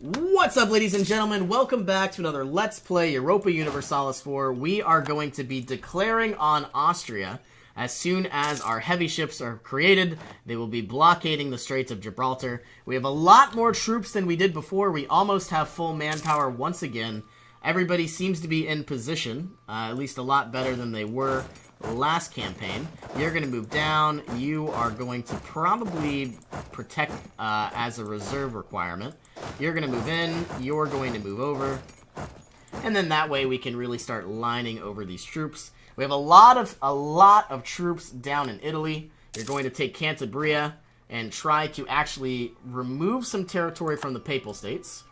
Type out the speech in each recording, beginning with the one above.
What's up, ladies and gentlemen? Welcome back to another Let's Play Europa Universalis 4. We are going to be declaring on Austria. As soon as our heavy ships are created, they will be blockading the Straits of Gibraltar. We have a lot more troops than we did before. We almost have full manpower once again. Everybody seems to be in position, at least a lot better than they were last campaign. You're going to move down. You are going to probably protect as a reserve requirement. You're going to move in. You're going to move over. And then that way we can really start lining over these troops. We have a lot of troops down in Italy. You're going to take Cantabria and try to actually remove some territory from the Papal States.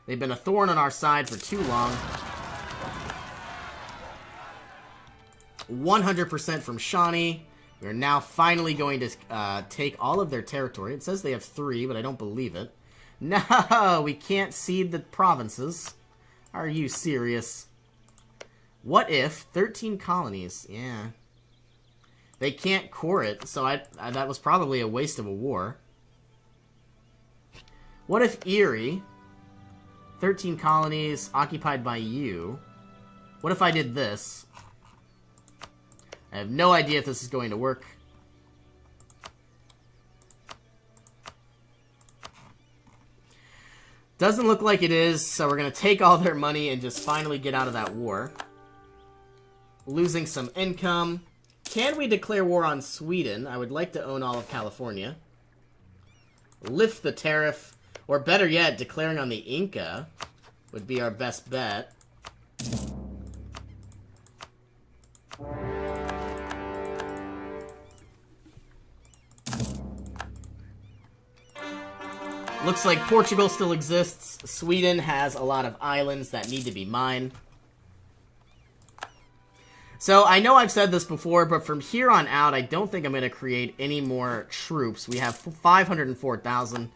They've been a thorn on our side for too long. 100% from Shawnee. We're now finally going to take all of their territory. It says they have 3, but I don't believe it. No, we can't cede the provinces. Are you serious? What if 13 colonies? Yeah. They can't core it, so that was probably a waste of a war. What if Erie, 13 colonies occupied by you? What if I did this? I have no idea if this is going to work. Doesn't look like it is, so we're going to take all their money and just finally get out of that war. Losing some income. Can we declare war on Sweden? I would like to own all of California. Lift the tariff. Or better yet, declaring on the Inca would be our best bet. Looks like Portugal still exists. Sweden has a lot of islands that need to be mined. So, I know I've said this before, but from here on out, I don't think I'm going to create any more troops. We have 504,000.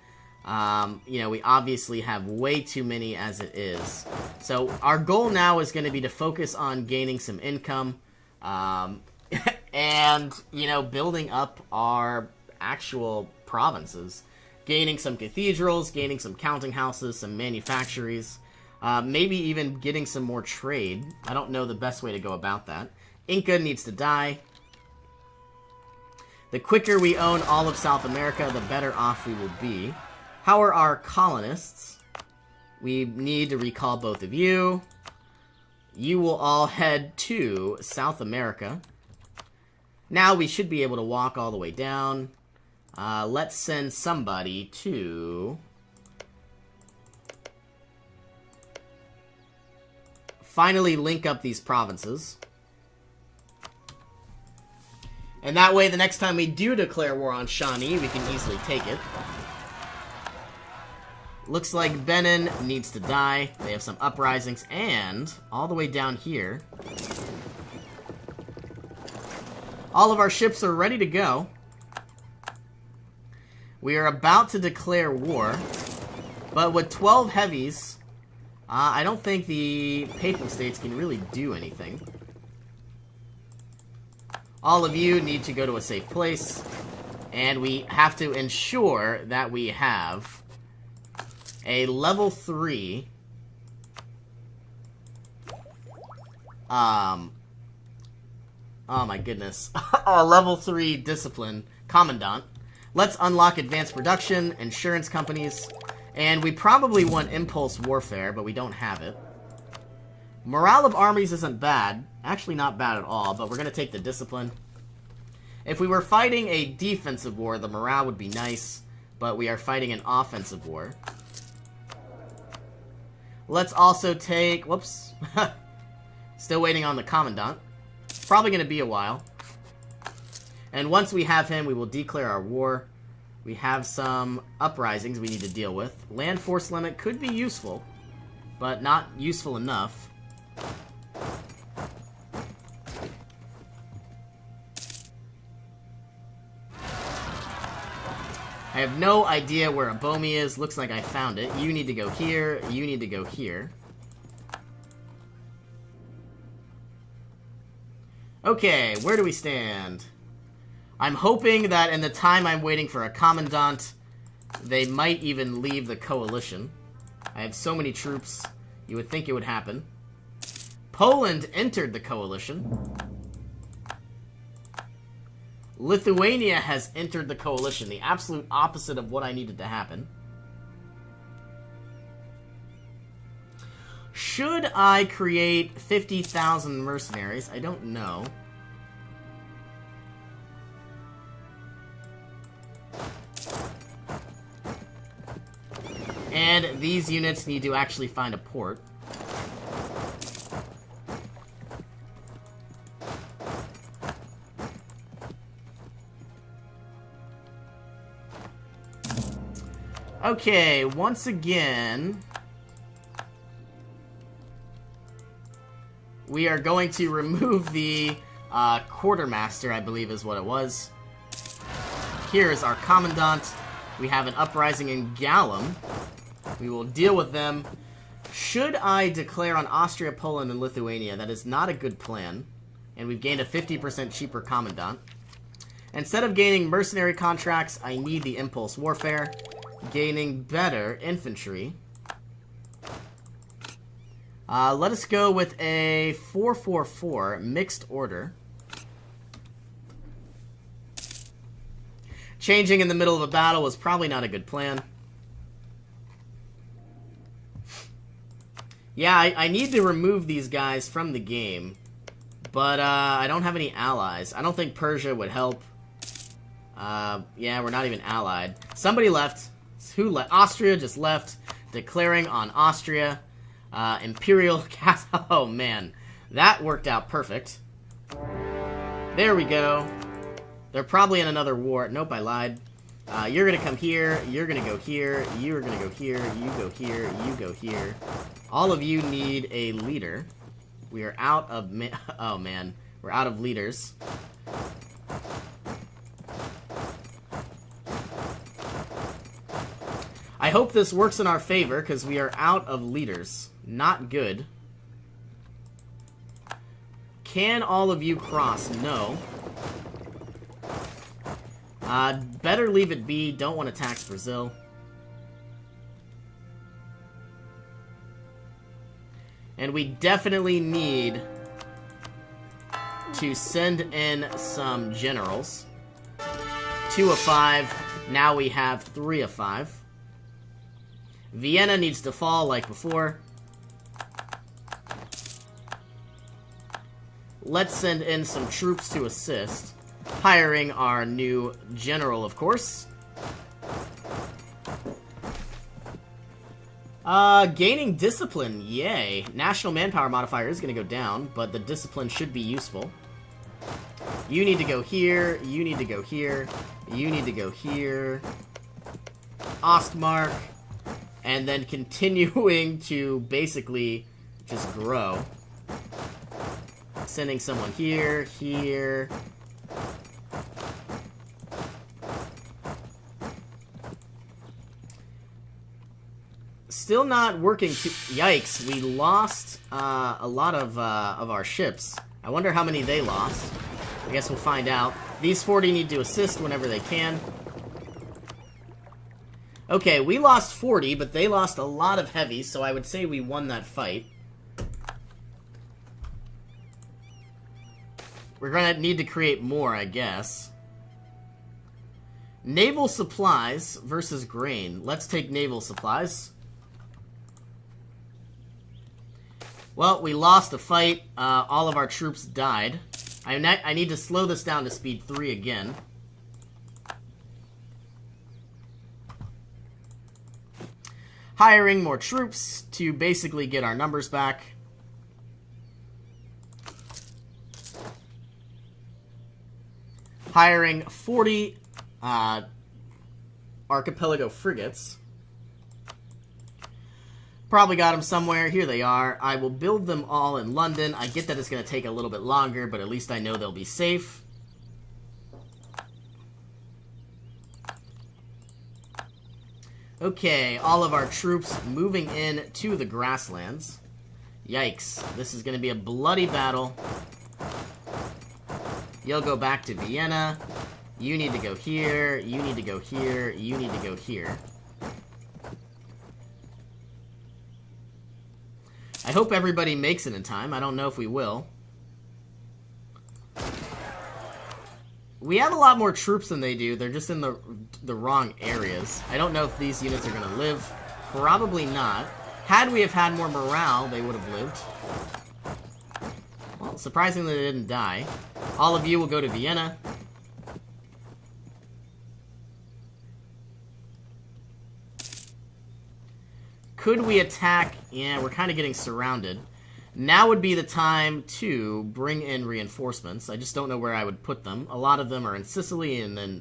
You know, we obviously have way too many as it is. So, our goal now is going to be to focus on gaining some income. And, you know, building up our actual provinces. Gaining some cathedrals, gaining some counting houses, some manufactories, maybe even getting some more trade. I don't know the best way to go about that. Inca needs to die. The quicker we own all of South America, the better off we will be. How are our colonists? We need to recall both of you. You will all head to South America. Now we should be able to walk all the way down. Let's send somebody to finally link up these provinces. And that way, the next time we do declare war on Shawnee, we can easily take it. Looks like Benin needs to die. They have some uprisings, and all the way down here, all of our ships are ready to go. We are about to declare war, but with 12 heavies, I don't think the Papal States can really do anything. All of you need to go to a safe place, and we have to ensure that we have a level 3 oh my goodness, a level 3 discipline commandant. Let's unlock advanced production, insurance companies, and we probably want impulse warfare, but we don't have it. Morale of armies isn't bad. Actually not bad at all, but we're going to take the discipline. If we were fighting a defensive war, the morale would be nice, but we are fighting an offensive war. Let's also take... Whoops. Still waiting on the commandant. It's probably going to be a while. And once we have him, we will declare our war. We have some uprisings we need to deal with. Land force limit could be useful, but not useful enough. I have no idea where a Bomi is. Looks like I found it. You need to go here. You need to go here. Okay, where do we stand? I'm hoping that in the time I'm waiting for a commandant, they might even leave the coalition. I have so many troops. You would think it would happen. Poland entered the coalition. Lithuania has entered the coalition. The absolute opposite of what I needed to happen. Should I create 50,000 mercenaries? I don't know. And these units need to actually find a port. Okay, once again, we are going to remove the quartermaster, I believe is what it was. Here is our commandant. We have an uprising in Gallum. We will deal with them. Should I declare on Austria, Poland, and Lithuania? That is not a good plan. And we've gained a 50% cheaper commandant. Instead of gaining mercenary contracts, I need the impulse warfare. Gaining better infantry. Let us go with a 444 mixed order. Changing in the middle of a battle was probably not a good plan. Yeah, I need to remove these guys from the game. But I don't have any allies. I don't think Persia would help. Yeah, we're not even allied. Somebody left. Who left? Austria just left. Declaring on Austria. Imperial Castle. Oh, man. That worked out perfect. There we go. They're probably in another war. Nope, I lied. You're gonna come here. You're gonna go here. You're gonna go here. You go here. You go here. All of you need a leader. We are out of... Oh, man. We're out of leaders. I hope this works in our favor, because we are out of leaders. Not good. Can all of you cross? No. Better leave it be. Don't want to tax Brazil. And we definitely need to send in some generals. 2 of 5. Now we have 3 of 5. Vienna needs to fall like before. Let's send in some troops to assist. Hiring our new general, of course. Gaining discipline, yay. National manpower modifier is going to go down, but the discipline should be useful. You need to go here, you need to go here, you need to go here. Ostmark. And then continuing to basically just grow. Sending someone here, here. Still not working too... Yikes, we lost a lot of our ships. I wonder how many they lost. I guess we'll find out. These 40 need to assist whenever they can. Okay, we lost 40, but they lost a lot of heavy, so I would say we won that fight. We're gonna need to create more, I guess. Naval supplies versus grain. Let's take naval supplies. Well, we lost a fight. All of our troops died. I need to slow this down to speed 3 again. Hiring more troops to basically get our numbers back. Hiring 40 archipelago frigates. Probably got them somewhere. Here they are. I will build them all in London. I get that it's going to take a little bit longer, but at least I know they'll be safe. Okay, all of our troops moving in to the grasslands. Yikes. This is going to be a bloody battle. You'll go back to Vienna. You need to go here. You need to go here. You need to go here. I hope everybody makes it in time. I don't know if we will. We have a lot more troops than they do. They're just in the wrong areas. I don't know if these units are going to live. Probably not. Had we have had more morale, they would have lived. Well, surprisingly, they didn't die. All of you will go to Vienna. Could we attack? Yeah, we're kind of getting surrounded. Now would be the time to bring in reinforcements. I just don't know where I would put them. A lot of them are in Sicily and in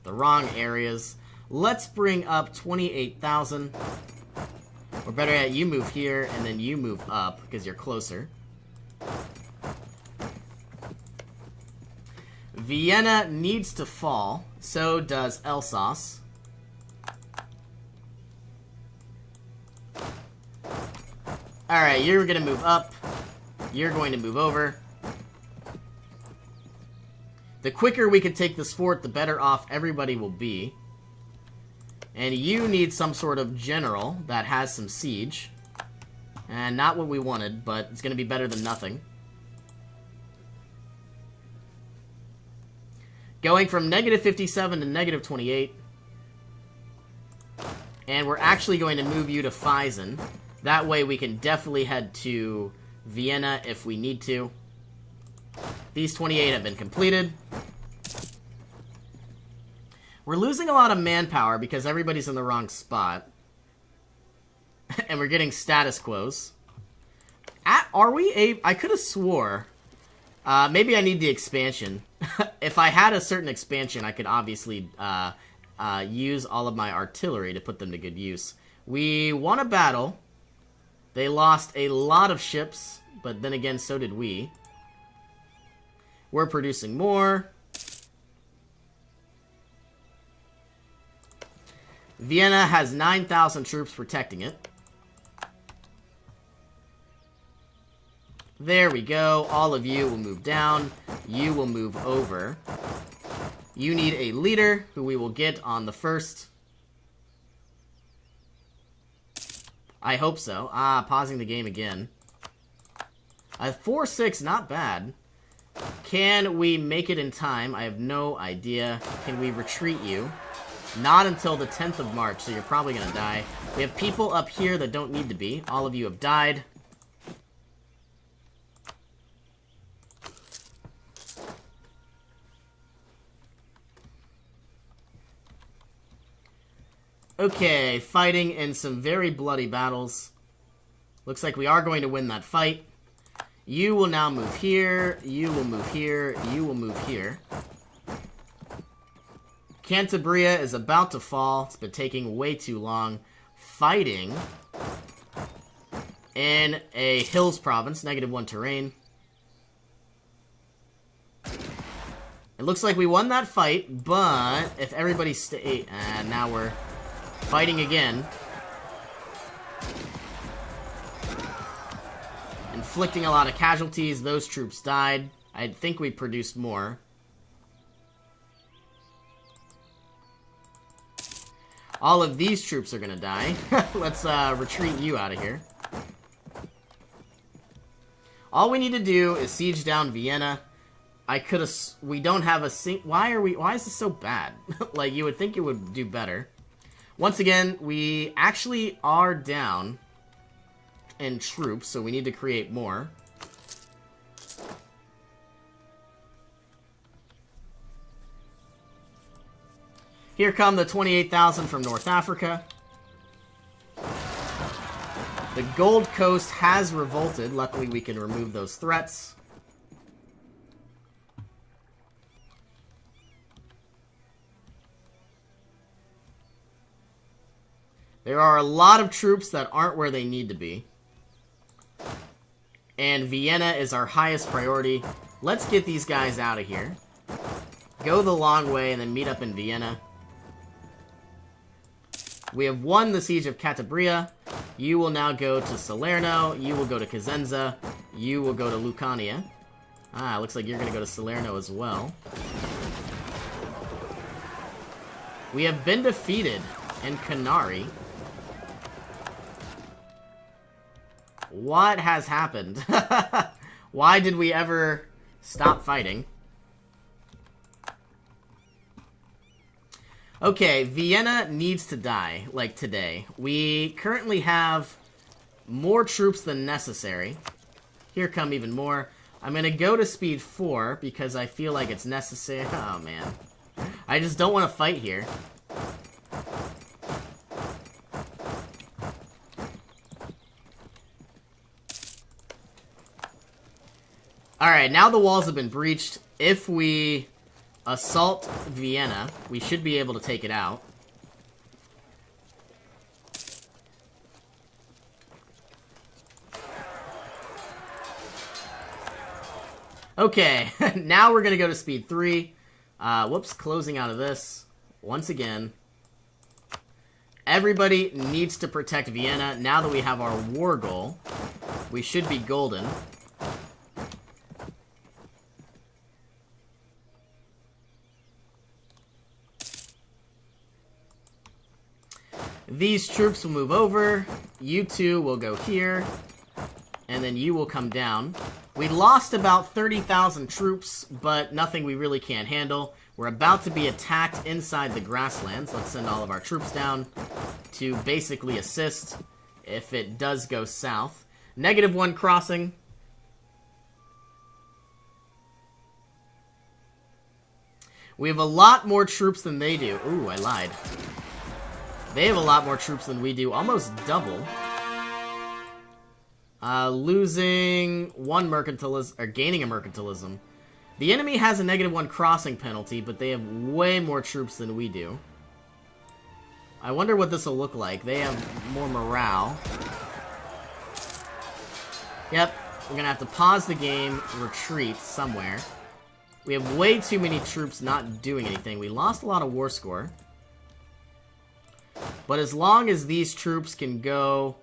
the wrong areas. Let's bring up 28,000. Or better yet, you move here and then you move up because you're closer. Vienna needs to fall. So does Alsace. Alright, you're going to move up. You're going to move over. The quicker we can take this fort, the better off everybody will be. And you need some sort of general that has some siege. And not what we wanted, but it's going to be better than nothing. Going from negative 57 to negative 28. And we're actually going to move you to Füssen. That way we can definitely head to Vienna if we need to. These 28 have been completed. We're losing a lot of manpower because everybody's in the wrong spot. And we're getting status quos. I could have swore. Maybe I need the expansion. If I had a certain expansion, I could obviously use all of my artillery to put them to good use. We won a battle. They lost a lot of ships, but then again, so did we. We're producing more. Vienna has 9,000 troops protecting it. There we go. All of you will move down. You will move over. You need a leader, who we will get on the 1st. I hope so. Pausing the game again. 4-6, not bad. Can we make it in time? I have no idea. Can we retreat you? Not until the 10th of March, so you're probably going to die. We have people up here that don't need to be. All of you have died. Okay, fighting in some very bloody battles. Looks like we are going to win that fight. You will now move here. You will move here. You will move here. Cantabria is about to fall. It's been taking way too long. Fighting in a hills province, -1 terrain. It looks like we won that fight, but if everybody stay... And now we're fighting again. Inflicting a lot of casualties. Those troops died. I think we produced more. All of these troops are gonna die. Let's retreat you out of here. All we need to do is siege down Vienna. I could have... We don't have a... Why is this so bad? Like, you would think it would do better. Once again, we actually are down in troops, so we need to create more. Here come the 28,000 from North Africa. The Gold Coast has revolted. Luckily, we can remove those threats. There are a lot of troops that aren't where they need to be. And Vienna is our highest priority. Let's get these guys out of here. Go the long way and then meet up in Vienna. We have won the Siege of Cantabria. You will now go to Salerno. You will go to Cosenza. You will go to Lucania. Looks like you're going to go to Salerno as well. We have been defeated in Canary. What has happened? Why did we ever stop fighting? Okay, Vienna needs to die, like today. We currently have more troops than necessary. Here come even more. I'm gonna go to speed 4 because I feel like it's necessary. Oh, man. I just don't want to fight here. Alright, now the walls have been breached. If we assault Vienna, we should be able to take it out. Okay, now we're going to go to speed 3. Whoops, closing out of this. Once again. Everybody needs to protect Vienna. Now that we have our war goal, we should be golden. These troops will move over. You two will go here. And then you will come down. We lost about 30,000 troops, but nothing we really can't handle. We're about to be attacked inside the grasslands. Let's send all of our troops down to basically assist if it does go south. -1 crossing. We have a lot more troops than they do. Ooh, I lied. They have a lot more troops than we do, almost double. Losing 1 mercantilism, or gaining a mercantilism. The enemy has a -1 crossing penalty, but they have way more troops than we do. I wonder what this will look like. They have more morale. Yep, we're gonna have to pause the game, retreat somewhere. We have way too many troops not doing anything. We lost a lot of war score. But as long as these troops can go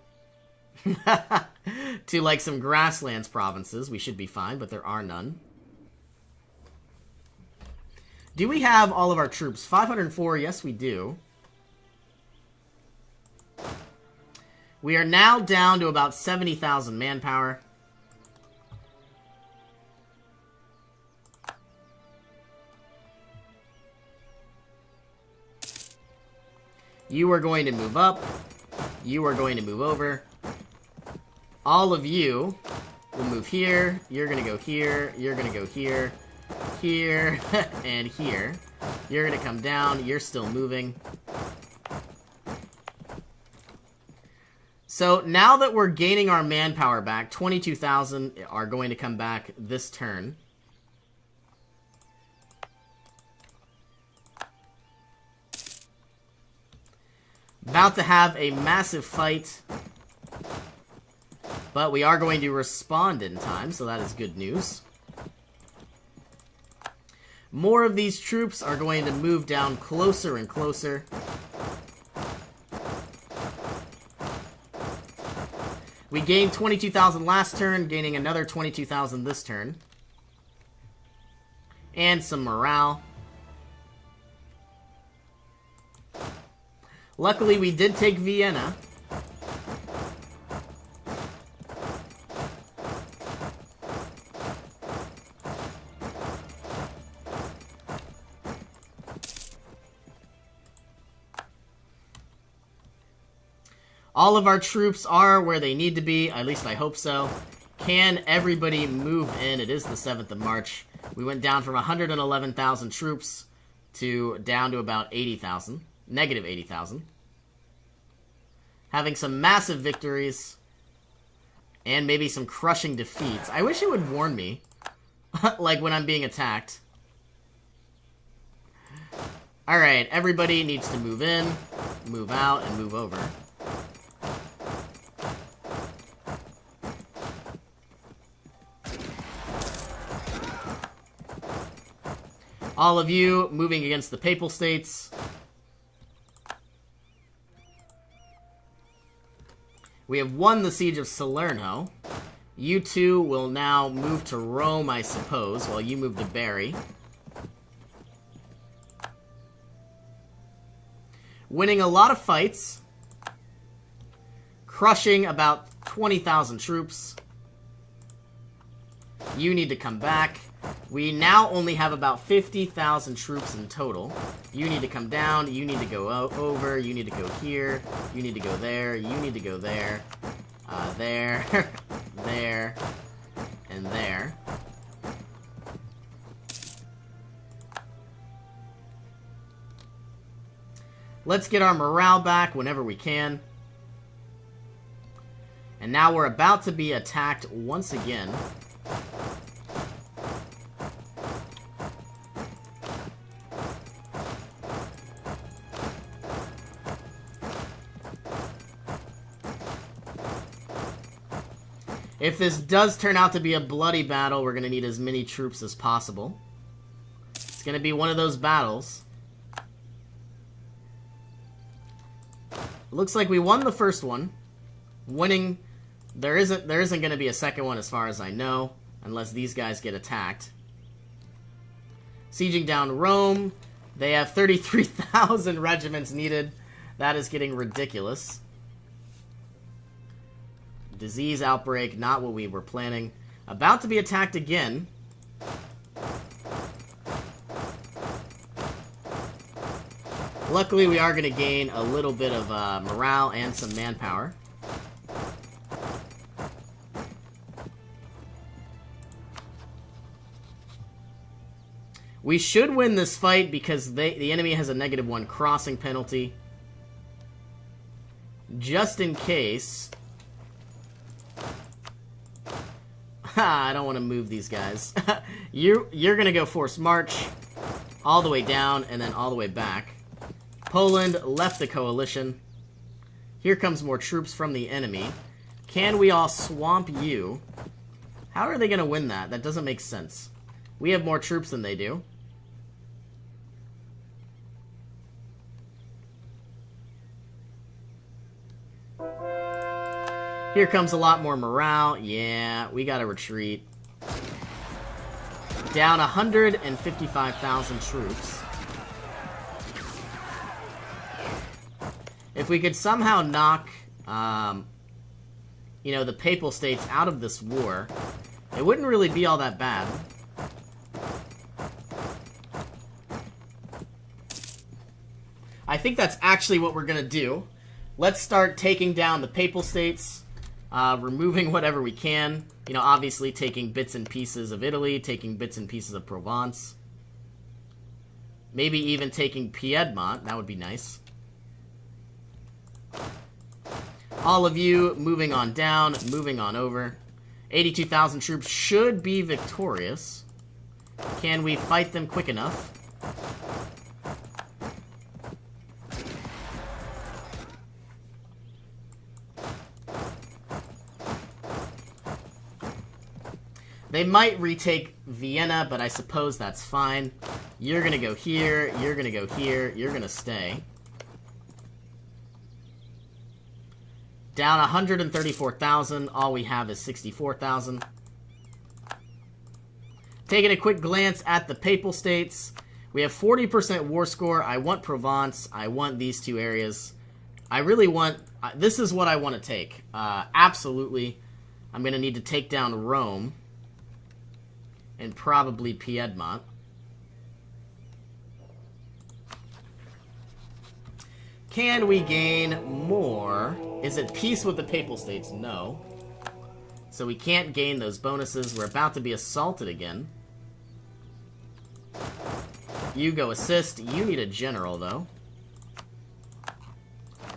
to, like, some grasslands provinces, we should be fine, but there are none. Do we have all of our troops? 504, yes we do. We are now down to about 70,000 manpower. You are going to move up. You are going to move over. All of you will move here. You're going to go here. You're going to go here. Here. And here. You're going to come down. You're still moving. So now that we're gaining our manpower back, 22,000 are going to come back this turn. About to have a massive fight. But we are going to respond in time, so that is good news. More of these troops are going to move down closer and closer. We gained 22,000 last turn, gaining another 22,000 this turn. And some morale. Luckily, we did take Vienna. All of our troops are where they need to be, at least I hope so. Can everybody move in? It is the 7th of March. We went down from 111,000 troops to down to about 80,000. Negative 80,000. Having some massive victories. And maybe some crushing defeats. I wish it would warn me. Like when I'm being attacked. Alright, everybody needs to move in, move out, and move over. All of you moving against the Papal States. We have won the Siege of Salerno. You two will now move to Rome, I suppose, while you move to Bari. Winning a lot of fights. Crushing about 20,000 troops. You need to come back. We now only have about 50,000 troops in total. You need to come down. You need to go over. You need to go here. You need to go there. You need to go there. There. There. And there. Let's get our morale back whenever we can. And now we're about to be attacked once again. If this does turn out to be a bloody battle, we're going to need as many troops as possible. It's going to be one of those battles. Looks like we won the first one. Winning, there isn't going to be a second one as far as I know, unless these guys get attacked. Sieging down Rome. They have 33,000 regiments needed. That is getting ridiculous. Disease outbreak, not what we were planning. About to be attacked again. Luckily, we are going to gain a little bit of morale and some manpower. We should win this fight because the enemy has a -1 crossing penalty. Just in case... I don't want to move these guys. You're going to go force march all the way down and then all the way back. Poland left the coalition. Here comes more troops from the enemy. Can we all swamp you? How are they going to win that? That doesn't make sense. We have more troops than they do. Here comes a lot more morale. Yeah, we gotta retreat. Down 155,000 troops. If we could somehow knock, you know, the Papal States out of this war, it wouldn't really be all that bad. I think that's actually what we're gonna do. Let's start taking down the Papal States. Removing whatever we can. You know, obviously taking bits and pieces of Italy, taking bits and pieces of Provence. Maybe even taking Piedmont. That would be nice. All of you moving on down, moving on over. 82,000 troops should be victorious. Can we fight them quick enough? They might retake Vienna, but I suppose that's fine. You're gonna go here, you're gonna go here, you're gonna stay. Down 134,000, all we have is 64,000. Taking a quick glance at the Papal States. We have 40% war score. I want Provence. I want these two areas. I really want... this is what I want to take. Absolutely. I'm gonna need to take down Rome. And probably Piedmont. Can we gain more? Is it peace with the Papal States? No. So we can't gain those bonuses. We're about to be assaulted again. You go assist. You need a general, though.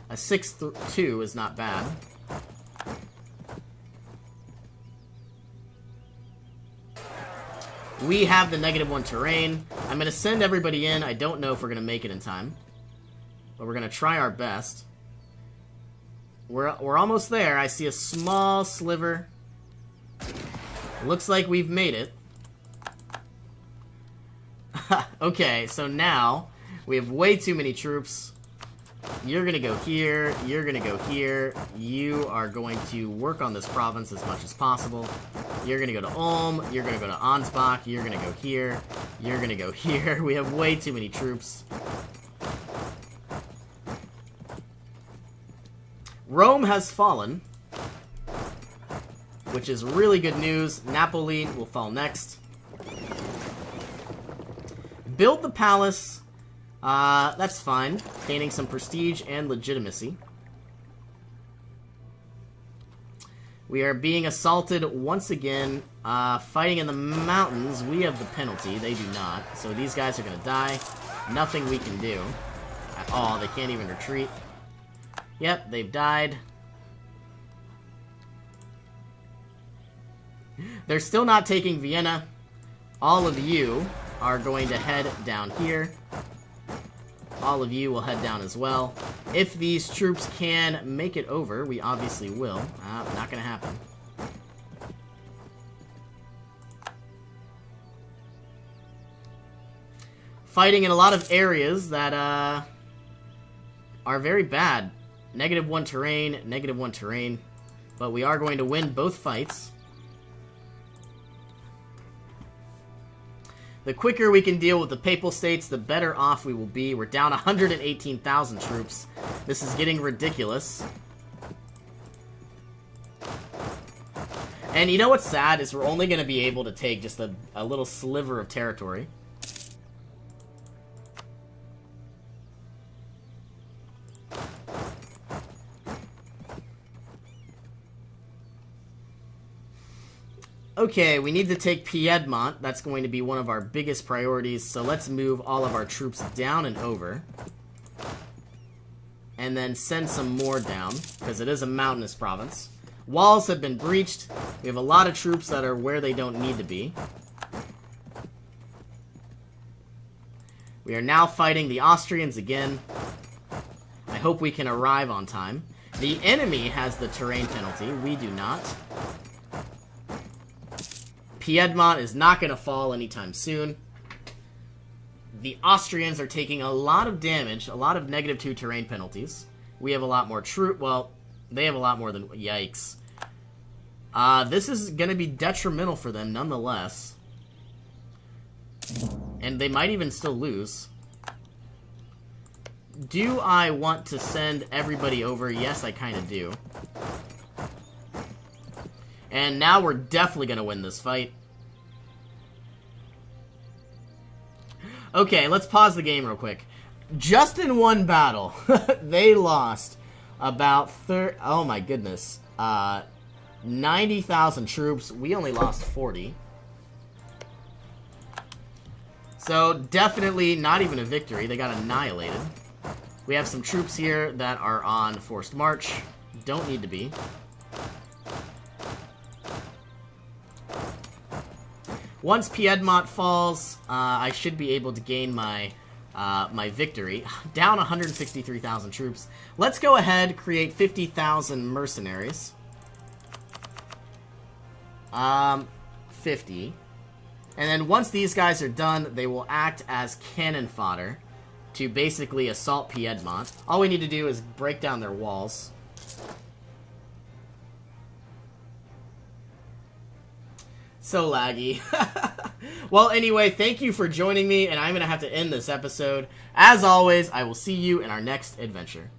A 6-2 is not bad. We have the -1 terrain. I'm going to send everybody in. I don't know if we're going to make it in time. But we're going to try our best. We're almost there. I see a small sliver. Looks like we've made it. Okay, so now we have way too many troops. You're going to go here. You're going to go here. You are going to work on this province as much as possible. You're going to go to Ulm. You're going to go to Ansbach. You're going to go here. You're going to go here. We have way too many troops. Rome has fallen. which is really good news. Napoli will fall next. Build the palace. That's fine. Gaining some prestige and legitimacy. We are being assaulted once again. Fighting in the mountains. We have the penalty. They do not. So these guys are going to die. Nothing we can do at all. They can't even retreat. Yep, they've died. They're still not taking Vienna. All of you are going to head down here. All of you will head down as well. If these troops can make it over, we obviously will. Not going to happen. Fighting in a lot of areas that are very bad. -1 terrain, -1 terrain. But we are going to win both fights. The quicker we can deal with the Papal States, the better off we will be. We're down 118,000 troops. This is getting ridiculous. And you know what's sad is we're only going to be able to take just a little sliver of territory. Okay, we need to take Piedmont. That's going to be one of our biggest priorities, so let's move all of our troops down and over. And then send some more down, because it is a mountainous province. Walls have been breached. We have a lot of troops that are where they don't need to be. We are now fighting the Austrians again. I hope we can arrive on time. The enemy has the terrain penalty. We do not. Piedmont is not going to fall anytime soon. The Austrians are taking a lot of damage, a lot of -2 terrain penalties. We have a lot more troop. Well, they have a lot more than... Yikes. This is going to be detrimental for them nonetheless. And they might even still lose. Do I want to send everybody over? Yes, I kind of do. And now we're definitely going to win this fight. Okay, let's pause the game real quick. Just in one battle, they lost about oh my goodness, 90,000 troops. We only lost 40. So definitely not even a victory. They got annihilated. We have some troops here that are on forced march. Don't need to be. Once Piedmont falls, I should be able to gain my my victory. Down 163,000 troops. Let's go ahead, create 50,000 mercenaries. 50. And then once these guys are done, they will act as cannon fodder to basically assault Piedmont. All we need to do is break down their walls. So laggy. Well, anyway, thank you for joining me, and I'm going to have to end this episode. As always, I will see you in our next adventure.